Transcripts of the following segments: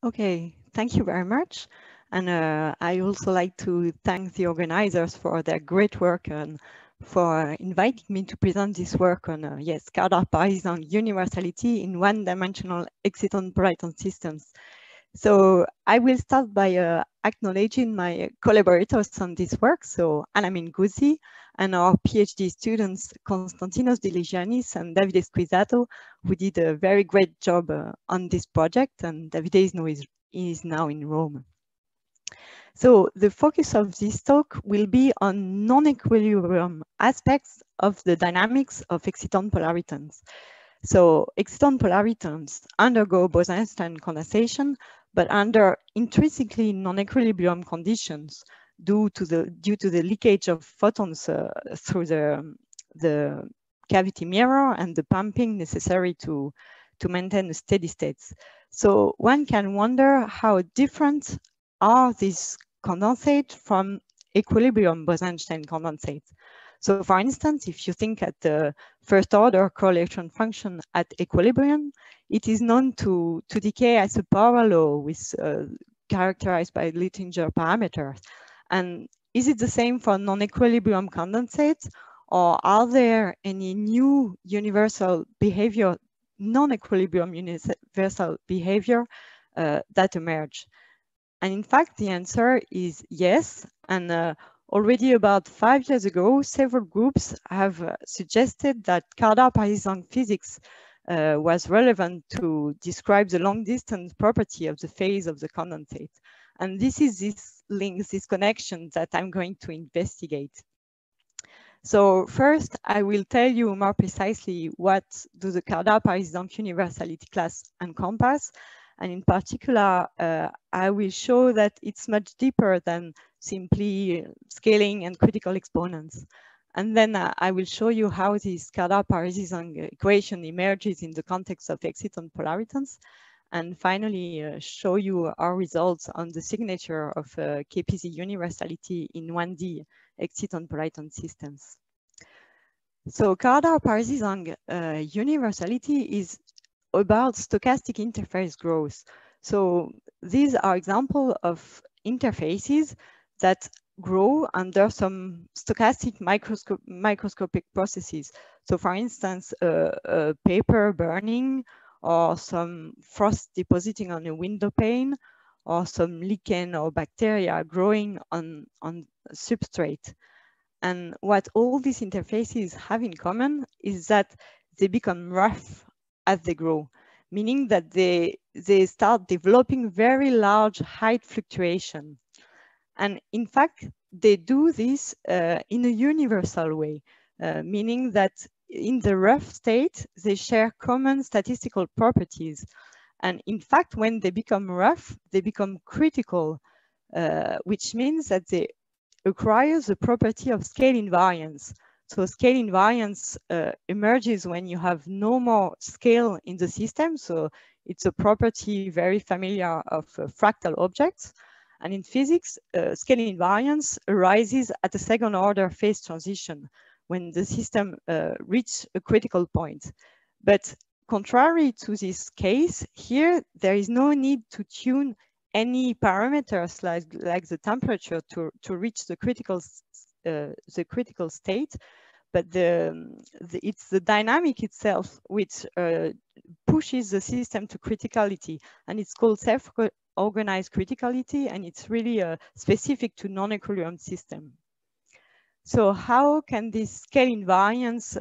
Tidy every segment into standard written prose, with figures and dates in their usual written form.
Okay, thank you very much. And I also like to thank the organizers for their great work and for inviting me to present this work on, yes, Kardar-Parisi-Zhang universality in one-dimensional exciton-polariton systems. So I will start by acknowledging my collaborators on this work, so Alamin Guzzi and our PhD students Konstantinos Diligianis and Davide Squisato, who did a very great job on this project, and Davide is now in Rome. So the focus of this talk will be on non-equilibrium aspects of the dynamics of exciton polaritons. So exciton polaritons undergo Bose-Einstein condensation, but under intrinsically non-equilibrium conditions due to the leakage of photons through the cavity mirror and the pumping necessary to maintain a steady state. So one can wonder how different are these condensates from equilibrium Bose-Einstein condensates. So for instance, if you think at the first order correlation function at equilibrium, it is known to decay as a power law with characterized by Littinger parameters. And is it the same for non-equilibrium condensates, or are there any new universal behavior, non-equilibrium universal behavior that emerge? And in fact, the answer is yes. And already about 5 years ago, several groups have suggested that Kardar-Parisi-Zhang physics was relevant to describe the long distance property of the phase of the condensate. And this is this link, this connection that I'm going to investigate. So first, I will tell you more precisely what do the Kardar-Parisi-Zhang universality class encompass. And in particular, I will show that it's much deeper than simply scaling and critical exponents. And then I will show you how this Kardar-Parisi-Zhang equation emerges in the context of exciton polaritons. And finally, show you our results on the signature of KPZ universality in 1D exciton-polariton systems. So Kardar-Parisi-Zhang universality is about stochastic interface growth. So these are examples of interfaces that grow under some stochastic microscopic processes. So for instance, paper burning, or some frost depositing on a window pane, or some lichen or bacteria growing on substrate. And what all these interfaces have in common is that they become rough as they grow, meaning that they start developing very large height fluctuation. And in fact, they do this in a universal way, meaning that in the rough state, they share common statistical properties. And in fact, when they become rough, they become critical, which means that they acquire the property of scale invariance. So scale invariance emerges when you have no more scale in the system. So it's a property very familiar of fractal objects. And in physics, scale invariance arises at a second order phase transition when the system reaches a critical point. But contrary to this case, here there is no need to tune any parameters like the temperature to reach the critical state, but it's the dynamic itself which pushes the system to criticality, and it's called self-organized criticality, and it's really specific to non-equilibrium system. So how can this scale invariance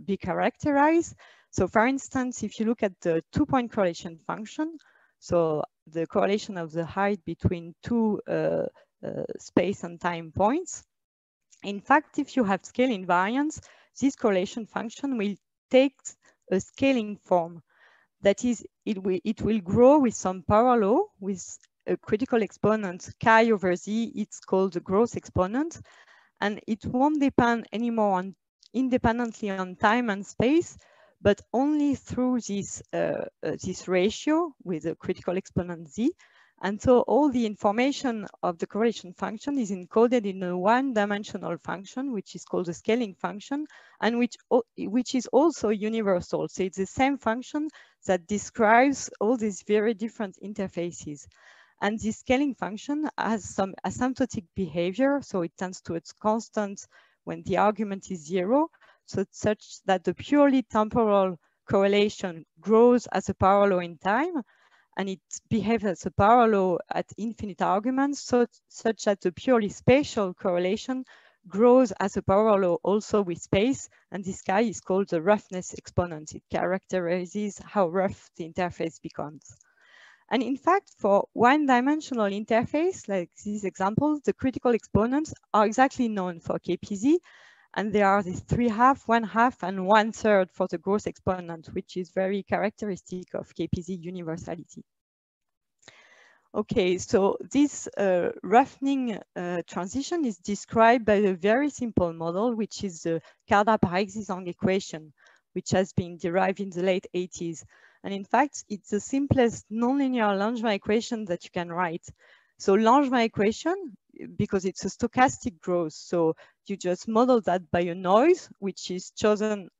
be characterized? So for instance, if you look at the two-point correlation function, so the correlation of the height between two space and time points, in fact, if you have scale invariance, this correlation function will take a scaling form. That is, it will grow with some power law with a critical exponent chi over z. It's called the growth exponent, and it won't depend anymore independently on time and space, but only through this ratio with a critical exponent z. And so all the information of the correlation function is encoded in a one-dimensional function, which is called the scaling function, and which is also universal. So it's the same function that describes all these very different interfaces. And this scaling function has some asymptotic behavior, so it tends to its constant when the argument is 0, so it's such that the purely temporal correlation grows as a power law in time, and it behaves as a power law at infinite arguments, so such that the purely spatial correlation grows as a power law also with space, and this guy is called the roughness exponent. It characterizes how rough the interface becomes. And in fact, for one-dimensional interface, like these examples, the critical exponents are exactly known for KPZ, and there are these 3/2, 1/2, and 1/3 for the gross exponent, which is very characteristic of KPZ universality. Okay, so this roughening transition is described by a very simple model, which is the Kardar-Parisi-Zhang equation, which has been derived in the late 80s. And in fact, it's the simplest nonlinear Langevin equation that you can write. So Langevin equation, because it's a stochastic growth, so you just model that by a noise, which is chosen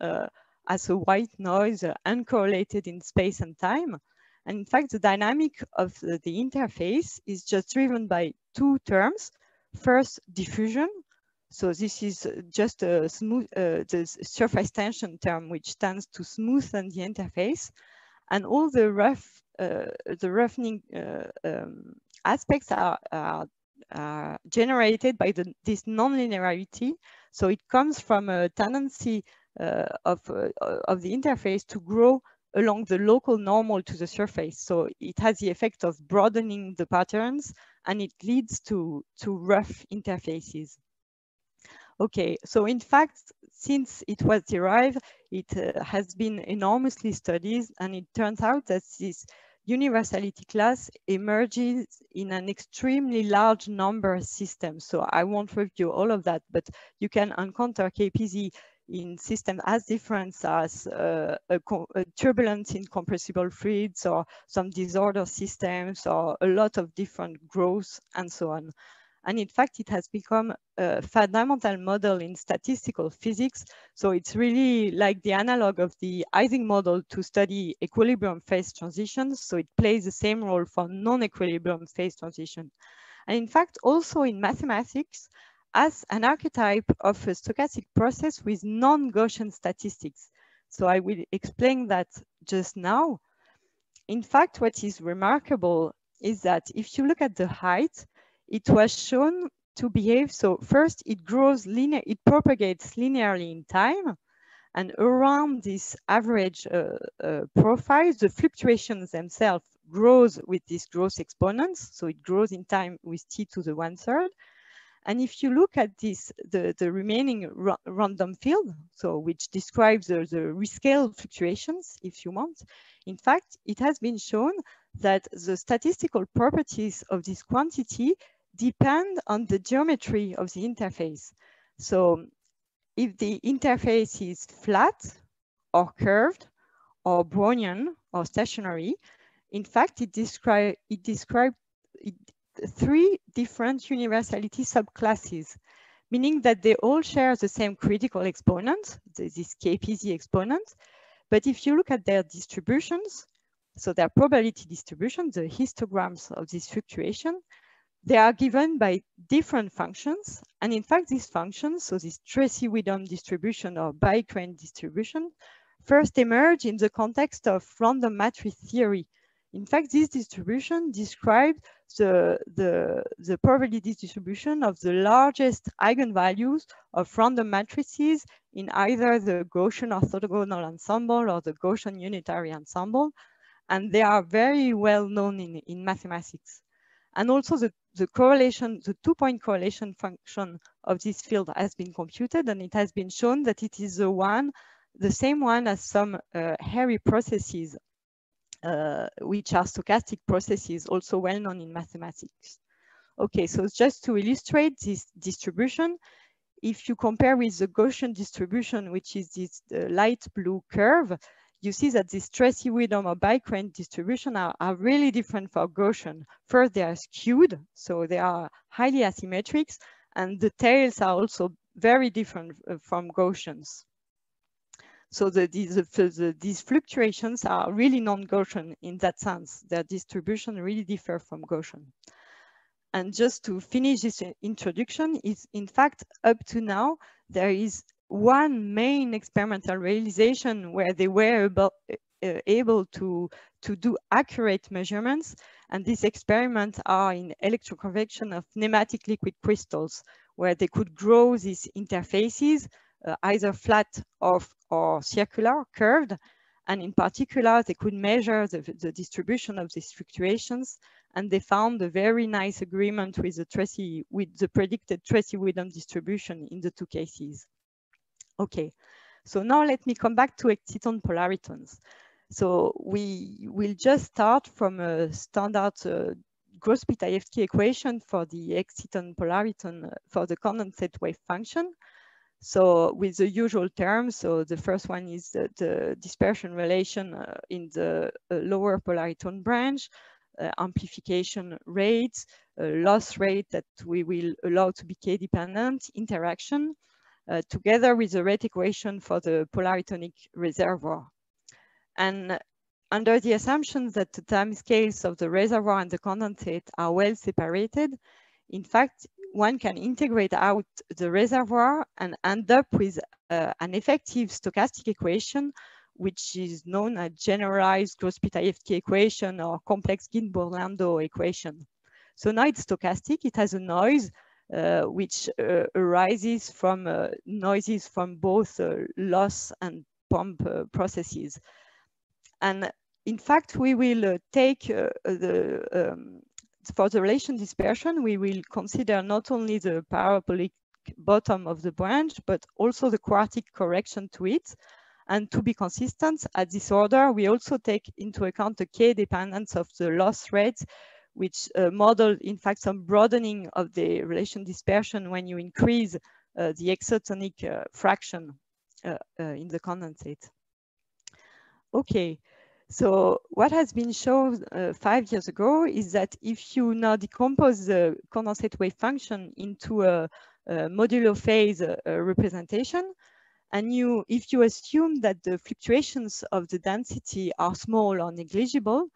as a white noise, uncorrelated in space and time. And in fact, the dynamic of the interface is just driven by two terms. First, diffusion. So this is just a smooth, the surface tension term, which tends to smoothen the interface. And all the roughening aspects are generated by this nonlinearity. So it comes from a tendency of the interface to grow along the local normal to the surface. So it has the effect of broadening the patterns, and it leads to rough interfaces. Okay, so in fact, since it was derived, it has been enormously studied, and it turns out that this universality class emerges in an extremely large number of systems. So I won't review all of that, but you can encounter KPZ in systems as different as a turbulence in compressible fluids, or some disorder systems, or a lot of different growths, and so on. And in fact, it has become a fundamental model in statistical physics. So it's really like the analog of the Ising model to study equilibrium phase transitions. So it plays the same role for non-equilibrium phase transition. And in fact, also in mathematics, as an archetype of a stochastic process with non-Gaussian statistics. So I will explain that just now. In fact, what is remarkable is that if you look at the height, it was shown to behave. So first, it grows linear, it propagates linearly in time, and around this average profile, the fluctuations themselves grows with these growth exponents. So it grows in time with t to the 1/3. And if you look at this, the remaining random field, so which describes the rescaled fluctuations, if you want, in fact, it has been shown that the statistical properties of this quantity depend on the geometry of the interface. So if the interface is flat or curved or Brownian or stationary, in fact, it describes three different universality subclasses, meaning that they all share the same critical exponent, this KPZ exponent. But if you look at their distributions, so their probability distribution, the histograms of this fluctuation, they are given by different functions. And in fact, these functions, so this Tracy-Widom distribution or bi-crane distribution, first emerge in the context of random matrix theory. In fact, this distribution describes the probability distribution of the largest eigenvalues of random matrices in either the Gaussian orthogonal ensemble or the Gaussian unitary ensemble. And they are very well known in mathematics. And also the correlation, the 2-point correlation function of this field has been computed, and it has been shown that it is the same one as some hairy processes, which are stochastic processes, also well known in mathematics. Okay, so just to illustrate this distribution, if you compare with the Gaussian distribution, which is this light blue curve, you see that this Tracy-Widom or bicurrent distribution are really different for Gaussian. First, they are skewed, so they are highly asymmetric, and the tails are also very different from Gaussians. So these fluctuations are really non-Gaussian in that sense. Their distribution really differ from Gaussian. And just to finish this introduction, is in fact, up to now, there is one main experimental realization where they were able to do accurate measurements. And these experiments are in electroconvection of nematic liquid crystals, where they could grow these interfaces, either flat or circular, curved. And in particular, they could measure the distribution of these fluctuations. And they found a very nice agreement with the predicted Tracy-Widom distribution in the two cases. Okay, so now let me come back to exciton-polaritons. So we will just start from a standard Gross-Pitayevsky equation for the exciton-polariton for the condensate wave function. So with the usual terms, so the first one is the dispersion relation in the lower polariton branch, amplification rate, loss rate that we will allow to be k-dependent, interaction, together with the rate equation for the polaritonic reservoir. And under the assumption that the time scales of the reservoir and the condensate are well separated, in fact, one can integrate out the reservoir and end up with an effective stochastic equation, which is known as generalized Gross-Pitayevsky equation or complex Ginzburg-Landau equation. So now it's stochastic. It has a noise which arises from noises from both loss and pump processes. And in fact, we will take for the relation dispersion, we will consider not only the parabolic bottom of the branch, but also the quartic correction to it. And to be consistent at this order, we also take into account the k-dependence of the loss rates, which model, in fact, some broadening of the relation dispersion when you increase the exotonic fraction in the condensate. Okay. So what has been shown 5 years ago is that if you now decompose the condensate wave function into a modulo phase representation, and if you assume that the fluctuations of the density are small or negligible,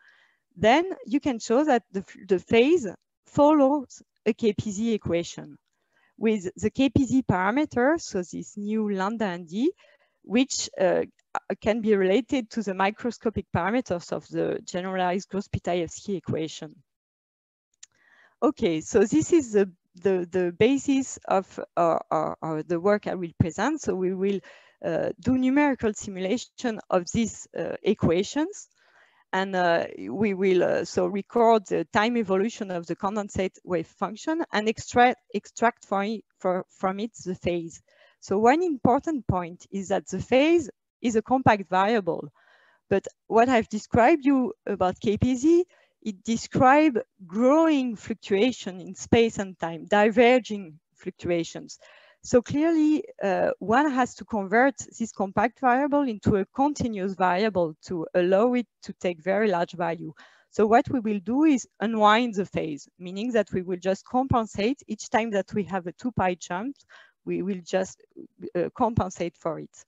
then you can show that the phase follows a KPZ equation with the KPZ parameters, so this new lambda and d, which can be related to the microscopic parameters of the generalized Gross-Pitayevsky equation. Okay, so this is the basis of the work I will present. So we will do numerical simulation of these equations, and we will so record the time evolution of the condensate wave function and extract from it the phase. So one important point is that the phase is a compact variable, but what I've described you about KPZ, it describes growing fluctuation in space and time, diverging fluctuations. So clearly, one has to convert this compact variable into a continuous variable to allow it to take very large value. So what we will do is unwind the phase, meaning that we will just compensate each time that we have a 2π jump, we will just compensate for it.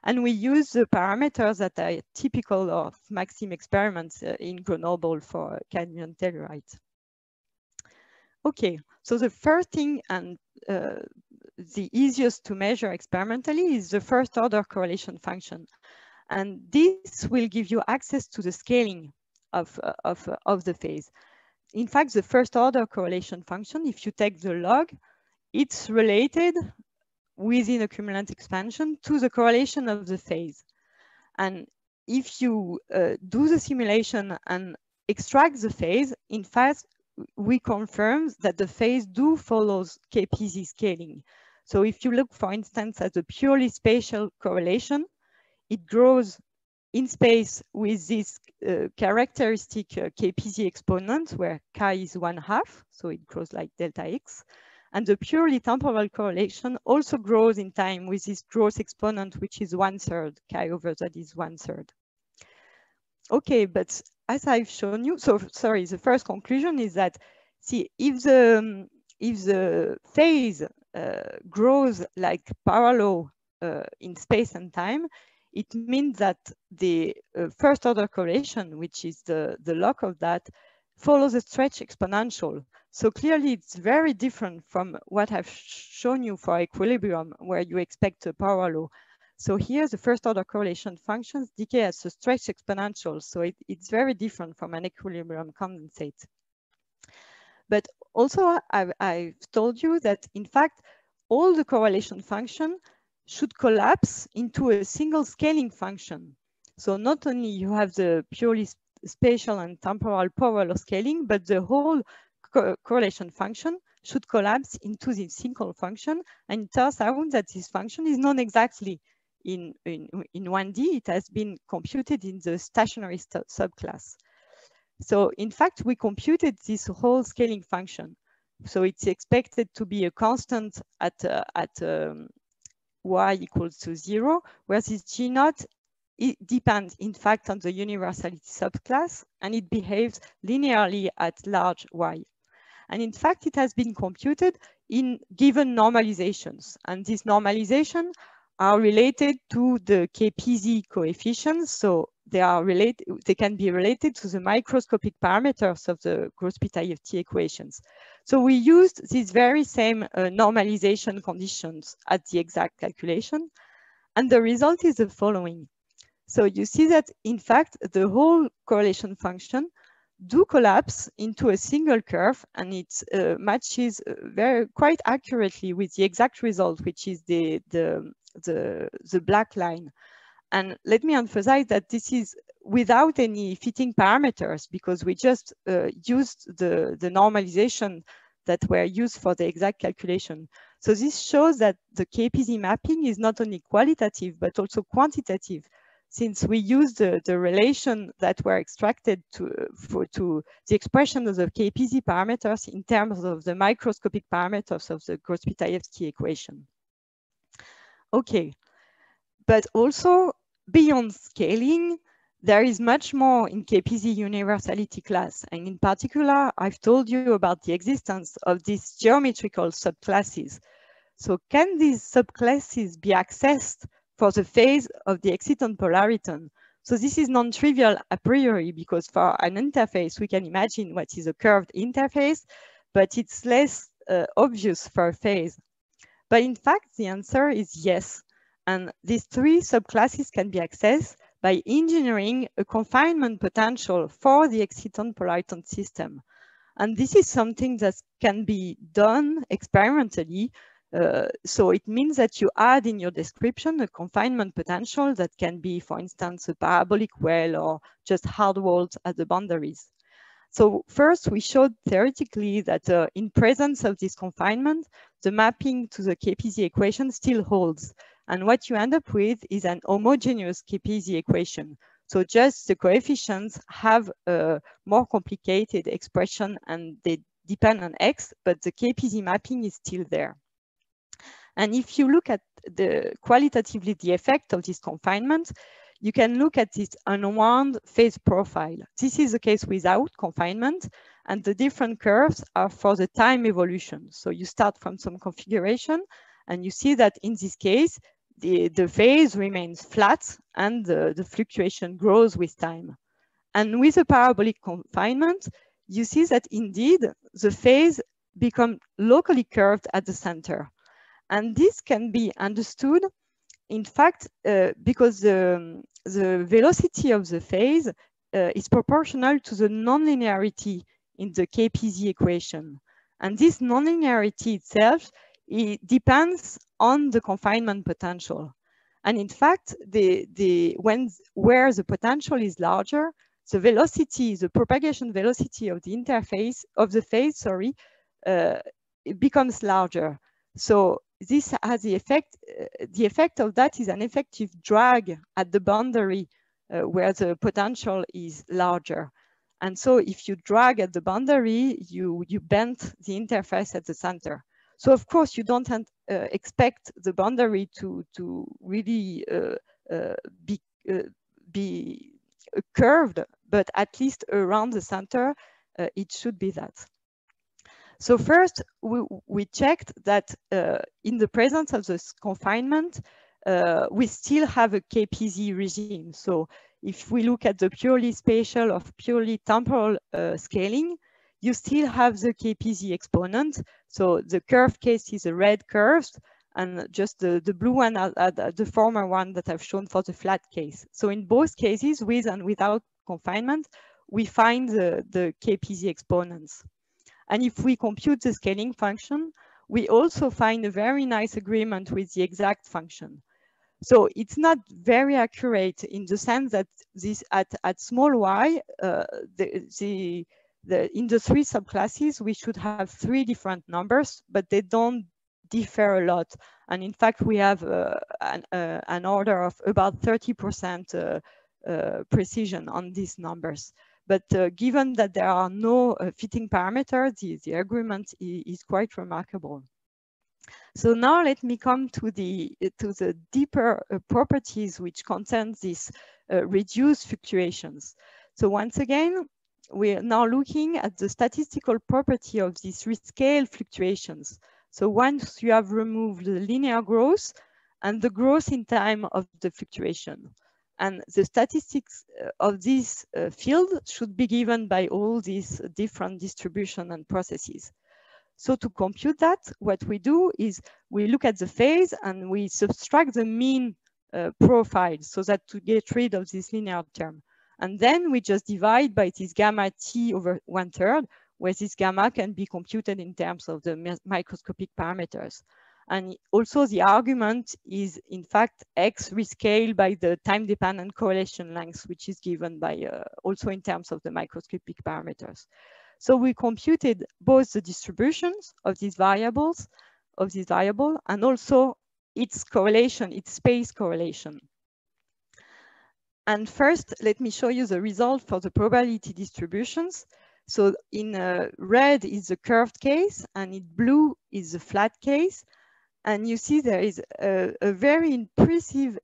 And we use the parameters that are typical of Maxim experiments in Grenoble for cadmium telluride. Okay, so the first thing and the easiest to measure experimentally is the first order correlation function. And this will give you access to the scaling of the phase. In fact, the first order correlation function, if you take the log, it's related within a cumulant expansion to the correlation of the phase. And if you do the simulation and extract the phase, in fact, we confirm that the phase follows KPZ scaling. So if you look, for instance, at the purely spatial correlation, it grows in space with this characteristic KPZ exponent where chi is 1/2, so it grows like delta x. And the purely temporal correlation also grows in time with this growth exponent, which is 1/3, chi over z is 1/3. Okay, but as I've shown you, so sorry, the first conclusion is that, see, if the phase grows like parallel in space and time, it means that the first order correlation, which is the log of that, follows a stretch exponential. So clearly it's very different from what I've shown you for equilibrium, where you expect a parallel. So here the first order correlation functions decay as a stretch exponential. So it's very different from an equilibrium condensate. But also I've told you that in fact, all the correlation function should collapse into a single scaling function. So not only you have the purely spatial and temporal parallel scaling, but the whole correlation function should collapse into this single function. And it turns out that this function is known exactly in 1D. It has been computed in the stationary subclass. So in fact, we computed this whole scaling function. So it's expected to be a constant at y equals to 0, where this G naught, it depends in fact on the universality subclass, and it behaves linearly at large y. And in fact, it has been computed in given normalizations. And these normalizations are related to the KPZ coefficients. So they can be related to the microscopic parameters of the gross-p-IFT equations. So we used these very same normalization conditions at the exact calculation. And the result is the following. So you see that in fact, the whole correlation function do collapse into a single curve, and it matches quite accurately with the exact result, which is the black line. And let me emphasize that this is without any fitting parameters, because we just used the normalization that were used for the exact calculation. So this shows that the KPZ mapping is not only qualitative, but also quantitative, since we use the relation that were extracted to the expression of the KPZ parameters in terms of the microscopic parameters of the gross-p-IFT equation. Okay, but also beyond scaling, there is much more in KPZ universality class. And in particular, I've told you about the existence of these geometrical subclasses. So can these subclasses be accessed for the phase of the exciton-polariton? So this is non-trivial a priori, because for an interface, we can imagine what is a curved interface, but it's less obvious for a phase. But in fact, the answer is yes. And these three subclasses can be accessed by engineering a confinement potential for the exciton-polariton system. And this is something that can be done experimentally. So it means that you add in your description a confinement potential that can be, for instance, a parabolic well or just hard walls at the boundaries. So first, we showed theoretically that in presence of this confinement, the mapping to the KPZ equation still holds. And what you end up with is an homogeneous KPZ equation. So just the coefficients have a more complicated expression and they depend on X, but the KPZ mapping is still there. And if you look at qualitatively the effect of this confinement, you can look at this unwound phase profile. This is the case without confinement, and the different curves are for the time evolution. So you start from some configuration, and you see that in this case, the phase remains flat and the fluctuation grows with time. And with a parabolic confinement, you see that indeed the phase becomes locally curved at the center. And this can be understood, in fact, because the velocity of the phase is proportional to the nonlinearity in the KPZ equation. And this nonlinearity itself, it depends on the confinement potential. And in fact, where the potential is larger, the velocity, the propagation velocity of the interface, of the phase, sorry, it becomes larger. So this has the effect of that is an effective drag at the boundary where the potential is larger. And so if you drag at the boundary, you bend the interface at the center. So of course you don't expect the boundary to really be curved, but at least around the center, it should be that. So first, we checked that in the presence of this confinement, we still have a KPZ regime. So if we look at the purely spatial or purely temporal scaling, you still have the KPZ exponent. So the curved case is a red curves, and just the blue one, the former one that I've shown for the flat case. So in both cases, with and without confinement, we find the KPZ exponents. And if we compute the scaling function, we also find a very nice agreement with the exact function. So it's not very accurate in the sense that this at small y, in the three subclasses, we should have three different numbers, but they don't differ a lot. And in fact, we have an order of about 30% precision on these numbers. But given that there are no fitting parameters, the agreement is quite remarkable. So now let me come to the deeper properties which concern these reduced fluctuations. So once again, we are now looking at the statistical property of these rescale fluctuations. So once you have removed the linear growth and the growth in time of the fluctuation. And the statistics of this field should be given by all these different distribution and processes. So to compute that, what we do is we look at the phase and we subtract the mean profile so that to get rid of this linear term. And then we just divide by this gamma t over 1/3, where this gamma can be computed in terms of the microscopic parameters. And also the argument is in fact x rescaled by the time-dependent correlation length, which is given by also in terms of the microscopic parameters. So we computed both the distributions of these variables, and also its correlation, its space correlation. And first, let me show you the result for the probability distributions. So in red is the curved case, and in blue is the flat case. And you see there is a very impressive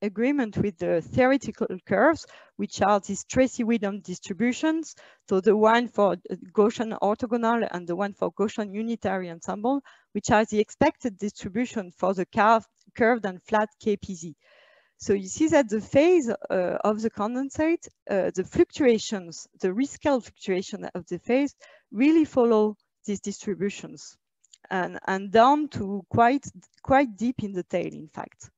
agreement with the theoretical curves, which are these Tracy-Widom distributions. So the one for Gaussian orthogonal and the one for Gaussian unitary ensemble, which are the expected distribution for the curved and flat KPZ. So you see that the phase of the condensate, the fluctuations, the rescale fluctuation of the phase really follow these distributions. And down to quite deep in the tail, in fact.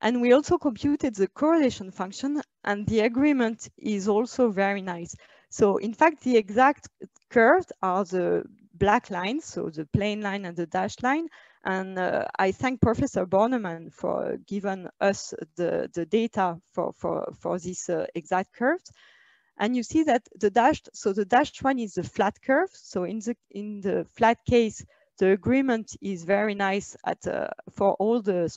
And we also computed the correlation function, and the agreement is also very nice. So in fact, the exact curves are the black lines, so the plain line and the dashed line. And I thank Professor Bornemann for giving us the data for this exact curves. And you see that the dashed one is the flat curve. So in the flat case, the agreement is very nice for all the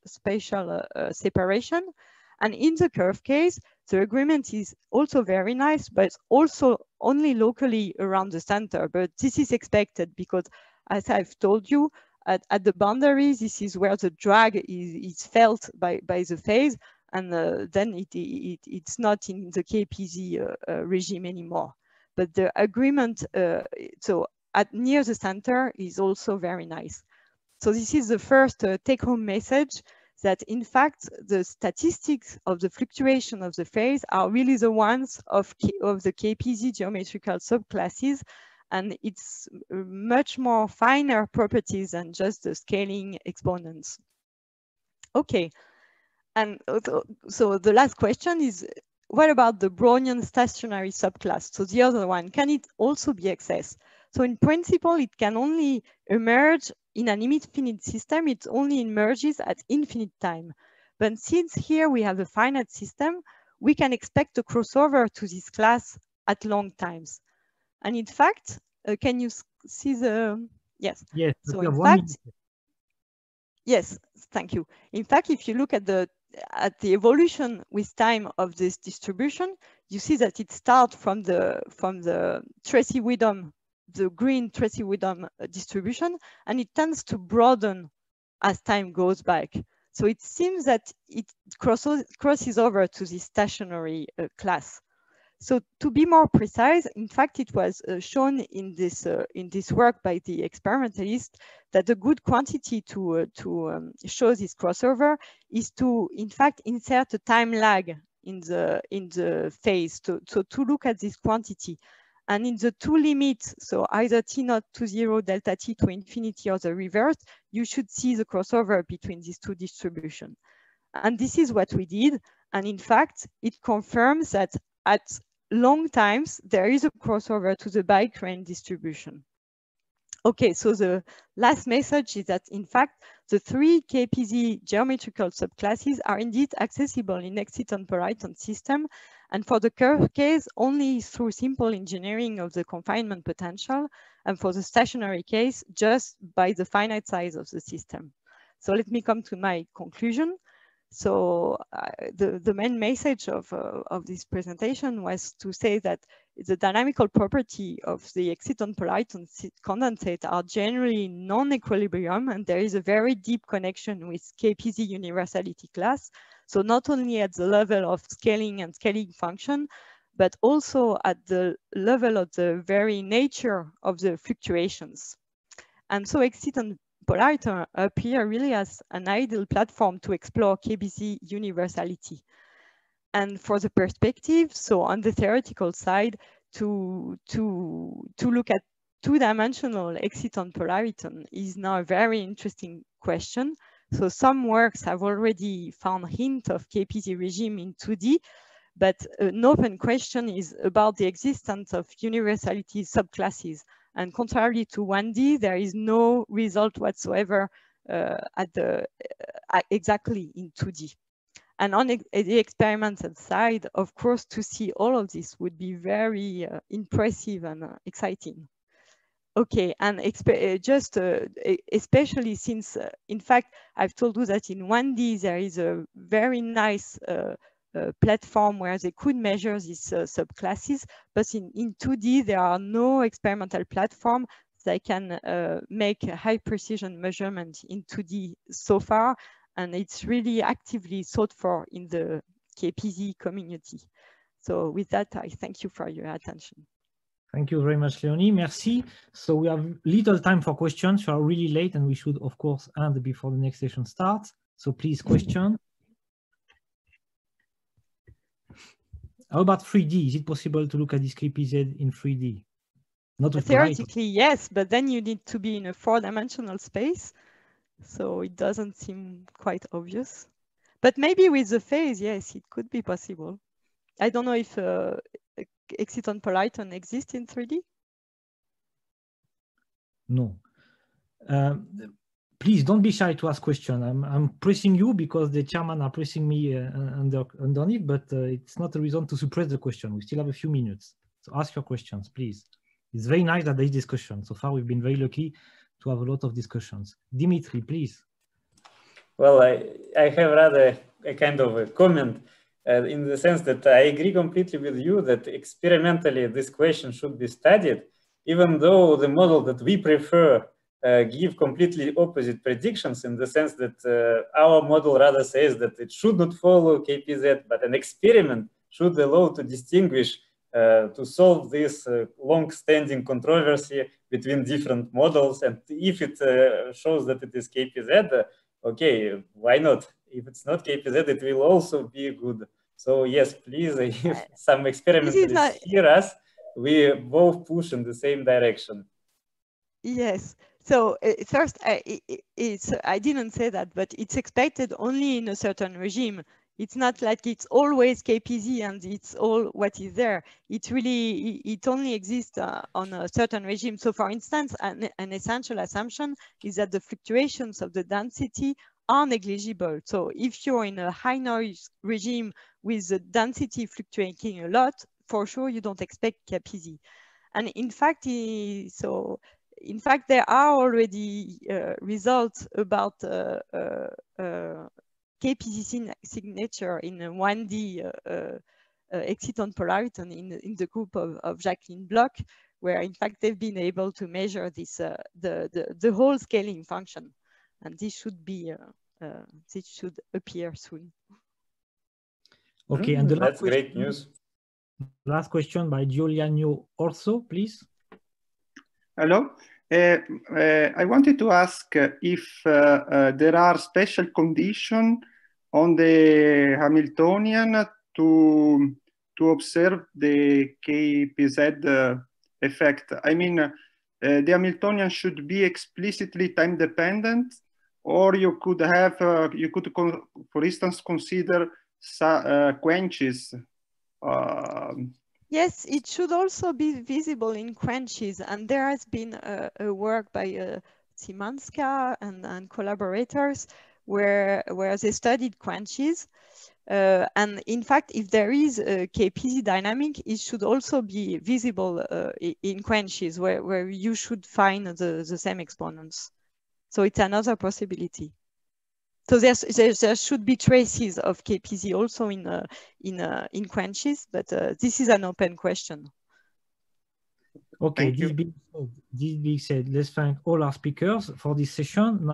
spatial separation. And in the curve case, the agreement is also very nice, but also only locally around the center. But this is expected because, as I've told you, at the boundary, this is where the drag is felt by the phase. And then it's not in the KPZ regime anymore. But the agreement, so near the center is also very nice. So this is the first take-home message, that in fact, the statistics of the fluctuation of the phase are really the ones of the KPZ geometrical subclasses. And it's much more finer properties than just the scaling exponents. Okay. And so the last question is, what about the Brownian stationary subclass? So the other one, can it also be accessed? So in principle, it can only emerge in an infinite system. It only emerges at infinite time. But since here we have a finite system, we can expect a crossover to this class at long times. And in fact, can you see the, yes. Yes, so in fact, yes, thank you. In fact, if you look at the evolution with time of this distribution, you see that it starts from the Tracy-Widom, the green Tracy-Widom distribution, and it tends to broaden as time goes back. So it seems that it crosses over to this stationary class. So to be more precise, in fact, it was shown in this work by the experimentalist that a good quantity to show this crossover is to, in fact, insert a time lag in the phase to look at this quantity. And in the two limits, so either t0 to 0, delta t to infinity, or the reverse, you should see the crossover between these two distributions. And this is what we did. And in fact, it confirms that at long times, there is a crossover to the bike-range distribution. Okay, so the last message is that, in fact, the three KPZ geometrical subclasses are indeed accessible in exciton-polariton system, and for the curve case, only through simple engineering of the confinement potential, and for the stationary case, just by the finite size of the system. So let me come to my conclusion. So the main message of this presentation was to say that the dynamical property of the exciton-polariton condensate are generally non-equilibrium, and there is a very deep connection with KPZ universality class. So not only at the level of scaling and scaling function, but also at the level of the very nature of the fluctuations. And so exciton-polariton appear really as an ideal platform to explore KBZ universality. And for the perspective, so on the theoretical side, to look at two-dimensional exciton-polariton is now a very interesting question. So some works have already found hint of KPZ regime in 2D, but an open question is about the existence of universality subclasses. And contrary to 1D, there is no result whatsoever exactly in 2D. And on the experimental side, of course, to see all of this would be very impressive and exciting. Okay, and especially since, in fact, I've told you that in 1D, there is a very nice platform where they could measure these subclasses, but in 2D, there are no experimental platform that can make a high precision measurement in 2D so far, and it's really actively sought for in the KPZ community. So with that, I thank you for your attention. Thank you very much, Leonie. Merci. So we have little time for questions. You are really late, and we should, of course, end before the next session starts. So please, question. How about 3D? Is it possible to look at this KPZ in 3D? Not with theoretically, yes, but then you need to be in a four-dimensional space. So it doesn't seem quite obvious. But maybe with the phase, yes, it could be possible. I don't know if exciton-polariton exists in 3D. No. Please don't be shy to ask questions. I'm pressing you because the chairman are pressing me underneath, but it's not a reason to suppress the question. We still have a few minutes. So ask your questions, please. It's very nice that there is discussion. So far, we've been very lucky to have a lot of discussions. Dimitri, please. Well, I have rather a kind of a comment in the sense that I agree completely with you that experimentally this question should be studied, even though the model that we prefer give completely opposite predictions, in the sense that our model rather says that it should not follow KPZ, but an experiment should allow to distinguish, to solve this long-standing controversy between different models. And if it shows that it is KPZ, okay, why not? If it's not KPZ, it will also be good. So yes, please, if some experimentalists hear us, we both push in the same direction. Yes. So first, I didn't say that, but it's expected only in a certain regime. It's not like it's always KPZ and it's all what is there. It only exists on a certain regime. So for instance, an essential assumption is that the fluctuations of the density are negligible. So if you're in a high noise regime with the density fluctuating a lot, for sure you don't expect KPZ. And in fact, there are already results about KPZ signature in a 1D exciton-polariton in the group of Jacqueline Bloch, where in fact they've been able to measure this the whole scaling function, and this should be this should appear soon. Okay, and the that's great news. Last question by Giuliano Orso, please. Hello. I wanted to ask if there are special conditions on the Hamiltonian to observe the KPZ effect. I mean, the Hamiltonian should be explicitly time dependent, or you could have, for instance, consider quenches. Yes, it should also be visible in quenches, and there has been a work by Simanska and collaborators where they studied quenches. And in fact, if there is a KPZ dynamic, it should also be visible in quenches where you should find the same exponents. So it's another possibility. So there should be traces of KPZ also in quenches, but this is an open question. Okay, this being said, let's thank all our speakers for this session.